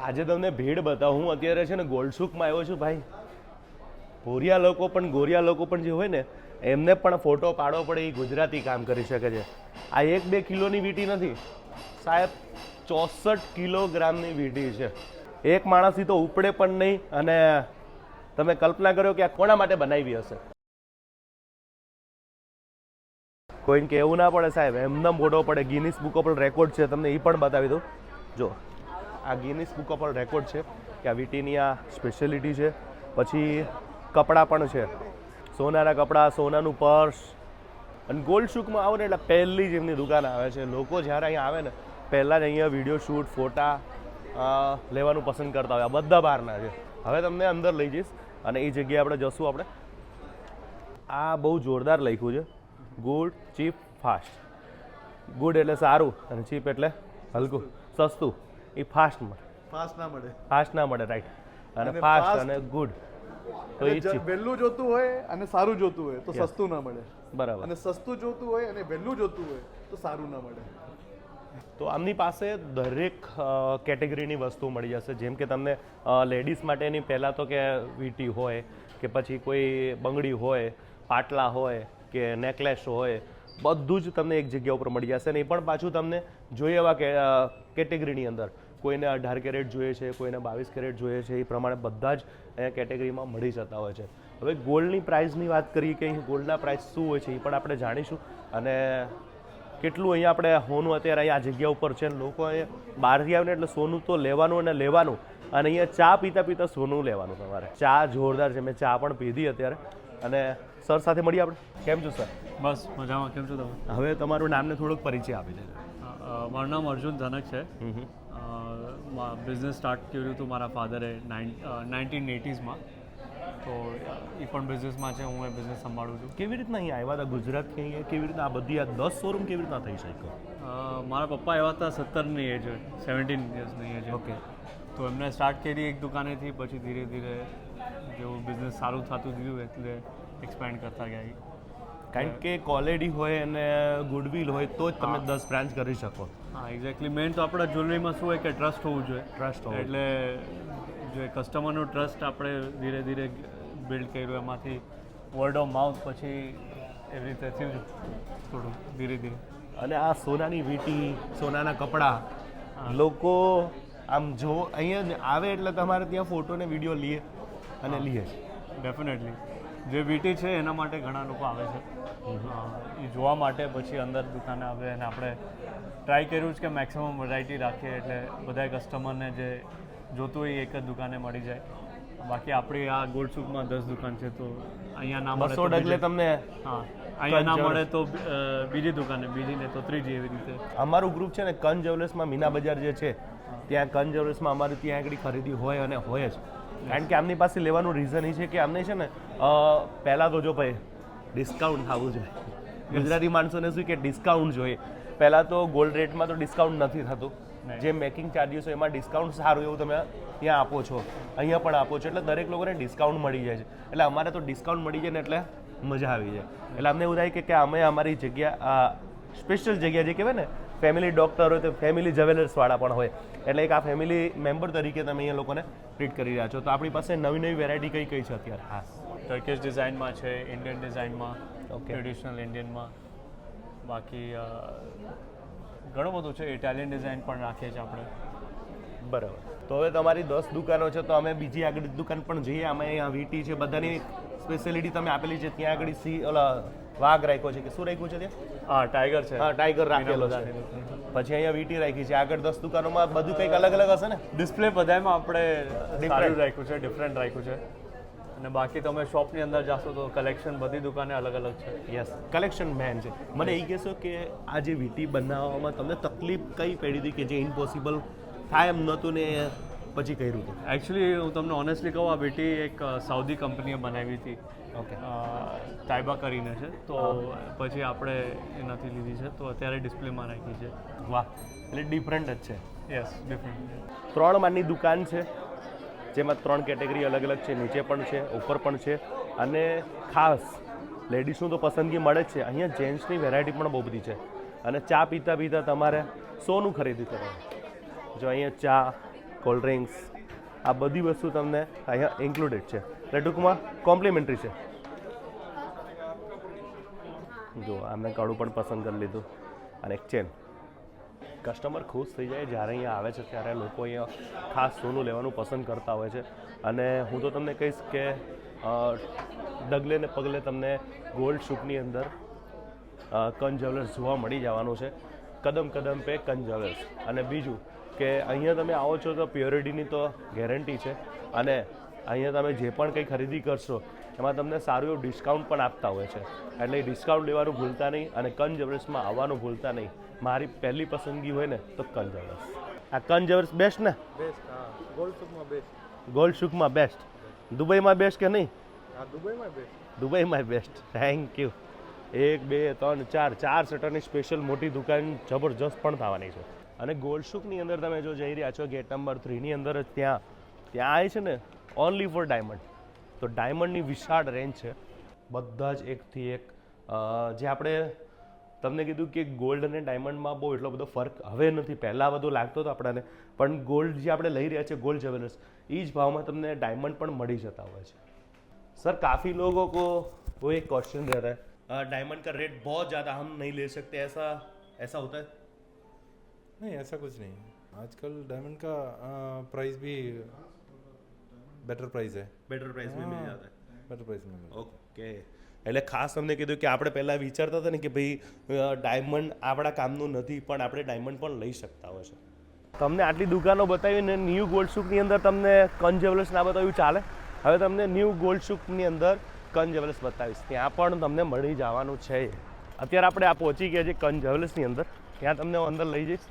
આજે તમને ભીડ બતાવું. હું અત્યારે છે ને ગોલ્ડસુકમાં આવ્યો છું ભાઈ. ભોરિયા લોકો પણ ગોરિયા લોકો પણ જે હોય ને એમને પણ ફોટો પાડવો પડે એ ગુજરાતી કામ કરી શકે છે. આ 1-2 કિલોની વીંટી નથી સાહેબ, 64 કિલોગ્રામની વીંટી છે. એક માણસથી તો ઉપડે પણ નહીં. અને તમે કલ્પના કરો કે આ કોના માટે બનાવી હશે. કોઈને કહેવું ના પડે સાહેબ, એમને ફોટો પડે. ગિનિસ બુક ઓફ રેકોર્ડ છે, તમને એ પણ બતાવી દઉં. જો આ ગિનિસ બુક ઓફ રેકોર્ડ છે કે આ વીંટીની આ સ્પેશિયાલિટી છે. પછી કપડાં પણ છે, સોનાના કપડાં, સોનાનું પર્સ. અને ગોલ્ડસુકમાં આવો ને એટલે પહેલી જ એમની દુકાન આવે છે. લોકો જ્યારે અહીંયા આવે ને પહેલાં જ અહીંયા વિડીયો શૂટ, ફોટા લેવાનું પસંદ કરતા હોય. આ બધા બહારના છે. હવે તમને અંદર લઈ જઈશ અને એ જગ્યાએ આપણે જશું. આપણે આ બહુ જોરદાર લખ્યું છે, ગુડ, ચીપ, ફાસ્ટ. ગુડ એટલે સારું અને ચીપ એટલે હલકું, સસ્તું. એ ફાસ્ટ ના મળે રાઈટ. અને ફાસ્ટ અને ગુડ તો એ વહેલું જોતું હોય અને સારું જોતું હોય તો સસ્તું ના મળે. બરાબર. અને સસ્તું જોતું હોય અને વહેલું જોતું હોય તો સારું ના મળે. તો આમની પાસે દરેક કેટેગરીની વસ્તુ મળી જશે. જેમ કે તમને લેડીઝ માટેની પહેલાં તો કે વીંટી હોય કે પછી કોઈ બંગડી હોય, પાટલા હોય કે નેકલેસ હોય, બધું જ તમને એક જગ્યા ઉપર મળી જશે. અને એ પણ પાછું તમને જોઈએ એવા કેટેગરીની અંદર. કોઈને 18 કેરેટ જોઈએ છે, કોઈને 22 કેરેટ જોઈએ છે. એ પ્રમાણે બધા જ અહીંયા કેટેગરીમાં મળી જતા હોય છે. હવે ગોલ્ડની પ્રાઇસની વાત કરીએ કે અહીં ગોલ્ડના પ્રાઇસ શું હોય છે એ પણ આપણે જાણીશું. અને કેટલું અહીંયા આપણે સોનું અત્યારે અહીંયા આ જગ્યા ઉપર છે. લોકો અહીંયા બહારથી આવે ને એટલે સોનું તો લેવાનું અને લેવાનું. અને અહીંયા ચા પીતા પીતા સોનું લેવાનું તમારે. ચા જોરદાર છે, મેં ચા પણ પીધી અત્યારે. અને સર સાથે મળીએ આપણે. કેમ છો સર? બસ મજામાં. કેમ છો તમે? હવે તમારું નામને થોડોક પરિચય આપી દેજો. મારું નામ અર્જુન ધનક છે. બિઝનેસ સ્ટાર્ટ કર્યું હતું મારા ફાધરે 1980s. તો એ પણ બિઝનેસમાં છે, હું એ બિઝનેસ સંભાળું છું. કેવી રીતના અહીંયા આવ્યા હતા ગુજરાતથી? અહીંયા કેવી રીતના આ બધી આ 10 શોરૂમ કેવી રીતના થઈ શક્યો? મારા પપ્પા આવ્યા હતા 17ની એજ, 17 યર્સની એજ. ઓકે. તો એમને સ્ટાર્ટ કરી એક દુકાનેથી, પછી ધીરે ધીરે જેવું બિઝનેસ સારું થતું ગયું એટલે એક્સપેન્ડ કરતા ગયા. કારણ કે ક્વોલિટી હોય અને ગુડવિલ હોય તો જ તમે 10 બ્રાન્ચ કરી શકો. હા એક્ઝેક્ટલી. મેઇન તો આપણા જ્વેલરીમાં શું હોય કે ટ્રસ્ટ હોવું જોઈએ. ટ્રસ્ટ હોય એટલે જે કસ્ટમરનો ટ્રસ્ટ આપણે ધીરે ધીરે બિલ્ડ કર્યું, એમાંથી વર્ડ ઓફ માઉથ પછી એવી રીતે થયું થોડું ધીરે ધીરે. અને આ સોનાની વીંટી, સોનાના કપડાં, લોકો આમ જો અહીંયા આવે એટલે તમારે ત્યાં ફોટો ને વિડીયો લઈએ અને લઈએ. ડેફિનેટલી. જે વીંટી છે એના માટે ઘણા લોકો આવે છે એ જોવા માટે. પછી અંદર દુકાને આવે અને આપણે ટ્રાય કર્યું છે કે મેક્સિમમ વેરાયટી રાખીએ એટલે બધા કસ્ટમરને જે જોતું હોય એક જ દુકાને મળી જાય. બાકી આપણી આ ગોલ્ડસુકમાં 10 દુકાન છે, તો અહીંયા ના મળે 200 ડગલે તમને. હા, અહીંયા ના મળે તો બીજી દુકાને, બીજી ને તો ત્રીજી, એવી રીતે. અમારું ગ્રુપ છે ને કન જ્વેલર્સમાં, મીના બજાર જે છે ત્યાં કન જ્વેલર્સમાં અમારી ત્યાં આગળ ખરીદી હોય અને હોય જ. કારણ કે આમની પાસે લેવાનું રીઝન એ છે કે આમને છે ને પહેલાં તો જો ભાઈ ડિસ્કાઉન્ટ થવું જોઈએ. ગુજરાતી માણસોને શું કે ડિસ્કાઉન્ટ જોઈએ. પહેલાં તો ગોલ્ડ રેટમાં તો ડિસ્કાઉન્ટ નથી થતું. જે મેકિંગ ચાર્જીસ હોય એમાં ડિસ્કાઉન્ટ સારું એવું તમે ત્યાં આપો છો, અહીંયા પણ આપો છો. એટલે દરેક લોકોને ડિસ્કાઉન્ટ મળી જાય છે. એટલે અમારે તો ડિસ્કાઉન્ટ મળી જાય ને એટલે મજા આવી જાય. એટલે અમને એવું થાય કે અમે અમારી જગ્યા, સ્પેશિયલ જગ્યા જે કહેવાય ને, ફેમિલી ડૉક્ટર હોય તો ફેમિલી જ્વેલર્સવાળા પણ હોય. એટલે એક આ ફેમિલી મેમ્બર તરીકે તમે અહીંયા લોકોને ટ્રીટ કરી રહ્યા છો. તો આપણી પાસે નવી નવી વેરાયટી કઈ કઈ છે અત્યારે? હા, ટર્કીશ ડિઝાઇનમાં છે, ઇન્ડિયન ડિઝાઇનમાં, ટ્રેડિશનલ ઇન્ડિયનમાં. બાકી ઘણું બધું છે. ઇટાલિયન ડિઝાઇન પણ રાખીએ છીએ આપણે. બરાબર. તો હવે તમારી 10 દુકાનો છે, તો અમે બીજી આગળ દુકાન પણ જઈએ. અમે અહીંયા વીંટી છે, બધાની સ્પેશિયાલિટી તમે આપેલી છે. ત્યાં આગળ ઓલા વાઘ રાખ્યો છે કે શું રાખ્યું છે ત્યાં? હા, ટાઈગર છે. હા, ટાઈગર રાખેલો છે. પછી અહીંયા વીંટી રાખી છે. આગળ 10 દુકાનોમાં બધું કંઈક અલગ અલગ હશે ને? ડિસ્પ્લે બધામાં આપણે ડિફરન્ટ રાખ્યું છે, ડિફરન્ટ રાખ્યું છે. અને બાકી તમે શોપની અંદર જાશો તો કલેક્શન બધી દુકાને અલગ અલગ છે. યસ, કલેક્શન મેન છે. મને એ કહેશો કે આ જે વીંટી બનાવવામાં તમને તકલીફ કઈ પડી હતી કે જે ઇમ્પોસિબલ થાય એમ નહોતું ને પછી કર્યું હતું? એકચ્યુઅલી હું તમને ઓનેસ્ટલી કહું, આ વીંટી એક સાઉદી કંપનીએ બનાવી હતી. ઓકે. તાઇબા કરીને છે. તો પછી આપણે એનાથી લીધી છે, તો અત્યારે ડિસ્પ્લેમાં રાખી છે. વાહ, એટલે ડિફરન્ટ જ છે. Yes, different. 3 માળની દુકાન છે, જેમાં 3 કેટેગરી અલગ અલગ છે. નીચે પણ છે, ઉપર પણ છે. અને ખાસ લેડીઝનું તો પસંદગી મળે જ છે. અહીંયા જેન્ટ્સની વેરાયટી પણ બહુ બધી છે. અને ચા પીતા પીતા તમારે સોનું ખરીદી કરવાનું. જો અહીંયા ચા, કોલ્ડ ડ્રિંક્સ, આ બધી વસ્તુ તમને અહીંયા ઇન્ક્લુડેડ છે, એટલે ટૂંકમાં કોમ્પ્લિમેન્ટરી છે. જો આમને કડું પણ પસંદ કરી લીધું અને એક ચેન. કસ્ટમર ખુશ થઈ જાય જ્યારે અહીંયા આવે છે ત્યારે લોકો અહીંયા ખાસ સોનું લેવાનું પસંદ કરતા હોય છે. અને હું તો તમને કહીશ કે ડગલે ને પગલે તમને ગોલ્ડ શૂકની અંદર કન જ્વેલર્સ જોવા મળી જવાનું છે. કદમ કદમ પે કન જ્વેલર્સ. અને બીજું કે અહીંયા તમે આવો છો તો પ્યોરિટીની તો ગેરંટી છે, અને અહીંયા તમે જે પણ કંઈ ખરીદી કરશો એમાં તમને સારું એવું ડિસ્કાઉન્ટ પણ આપતા હોય છે, એટલે ડિસ્કાઉન્ટ લેવાનું ભૂલતા નહીં અને કન જ્વેલર્સમાં આવવાનું ભૂલતા નહીં. મારી પહેલી પસંદગી હોય ને તો કન જ્વેલર્સ. આ કન જ્વેલર્સ બેસ્ટ ને? બેસ્ટ. હા, ગોલ્ડ શૂકમાં બેસ્ટ. ગોલ્ડ શૂકમાં બેસ્ટ. દુબઈમાં બેસ્ટ કે નહીં? હા, દુબઈમાં બેસ્ટ. દુબઈમાં બેસ્ટ. Thank you. 1 2 3 4 4 શટરની સ્પેશિયલ મોટી દુકાન જબરજસ્ત પણ થવાની છે. અને ગોલ્ડ શૂકની અંદર તમે જો જઈ રહ્યા છો ગેટ નંબર 3ની અંદર જ ત્યાં આવે છે ને ઓનલી ફોર ડાયમંડ. તો ડાયમંડની વિશાળ રેન્જ છે, બધા જ એકથી એક. જે આપણે તમને કીધું કે ગોલ્ડ અને ડાયમંડમાં બહુ એટલો બધો ફરક હવે નથી, પહેલાં બધું લાગતો હતો આપણને, પણ ગોલ્ડ જે આપણે લઈ રહ્યા છીએ ગોલ્ડ જ્વેલર્સ એ જ ભાવમાં તમને ડાयमंड પણ મળી જતા હોય છે. सर काफ़ी लोगों को वो एक क्वेश्चन रहता है डायमंड का रेट बहुत ज़्यादा हम नहीं ले सकते, ऐसा होता है? नहीं, ऐसा कुछ नहीं है. आजकल डायमंड का प्राइस भी बेटर प्राइस है. बेटर प्राइस में मिल जाता है. बेटर प्राइस में मिल ઓકે. એટલે ખાસ તમને કીધું કે આપણે પહેલાં વિચારતા હતા ને કે ભાઈ ડાયમંડ આપણા કામનું નથી, પણ આપણે ડાયમંડ પણ લઈ શકતા હોય છે. તમને આટલી દુકાનો બતાવીને ન્યૂ ગોલ્ડ શૂકની અંદર તમને કન જ્વેલર્સ ના બતાવ્યું ચાલે? હવે તમને ન્યૂ ગોલ્ડ શૂકની અંદર કન જ્વેલર્સ બતાવીશ, ત્યાં પણ તમને મળી જવાનું છે. અત્યારે આપણે આ પહોંચી ગયા છે કન જ્વેલર્સની અંદર, ત્યાં તમને અંદર લઈ જઈશ.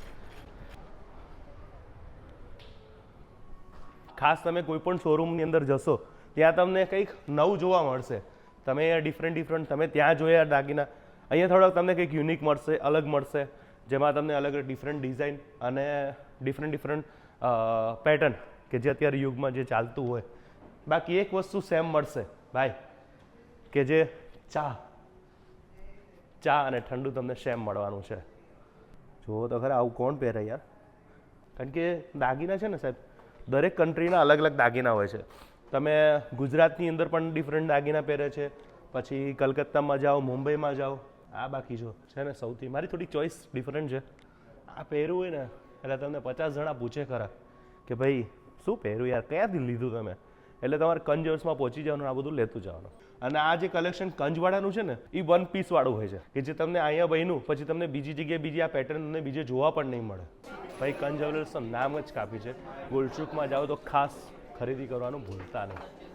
ખાસ તમે કોઈ પણ શોરૂમની અંદર જશો ત્યાં તમને કંઈક નવું જોવા મળશે. તમે ડિફરન્ટ તમે ત્યાં જોયા દાગીના, અહીંયા થોડાક તમને કંઈક યુનિક મળશે, અલગ મળશે, જેમાં તમને અલગ ડિફરન્ટ ડિઝાઇન અને ડિફરન્ટ પેટર્ન કે જે અત્યારે યુગમાં જે ચાલતું હોય. બાકી એક વસ્તુ સેમ મળશે ભાઈ, કે જે ચા અને ઠંડુ તમને સેમ મળવાનું છે. જુઓ તો ખરા આવું કોણ પહેરે યાર, કારણ કે દાગીના છે ને સાહેબ દરેક કન્ટ્રીના અલગ અલગ દાગીના હોય છે. તમે ગુજરાતની અંદર પણ ડિફરન્ટ દાગીના પહેરે છે, પછી કલકત્તામાં જાઓ, મુંબઈમાં જાઓ. આ બાકી જો છે ને સૌથી મારી થોડી ચોઈસ ડિફરન્ટ છે. આ પહેરવું હોય ને એટલે તમને 50 જણા પૂછે ખરા કે ભાઈ શું પહેર્યું યાર, ક્યાંથી લીધું તમે? એટલે તમારે કન જ્વેલર્સમાં પહોંચી જવાનું, આ બધું લેતું જવાનું. અને આ જે કલેક્શન કંજવાળાનું છે ને એ 1 પીસ વાળું હોય છે, કે જે તમને અહીંયા બન્યું પછી તમને બીજી જગ્યાએ બીજી આ પેટર્ન તમને બીજે જોવા પણ નહીં મળે. ભાઈ કન જ્વેલર્સ નામ જ કાપી છે. ગોલ્ડ શૂકમાં જાઓ તો ખાસ ખરીદી કરવાનું ભૂલતા નહીં.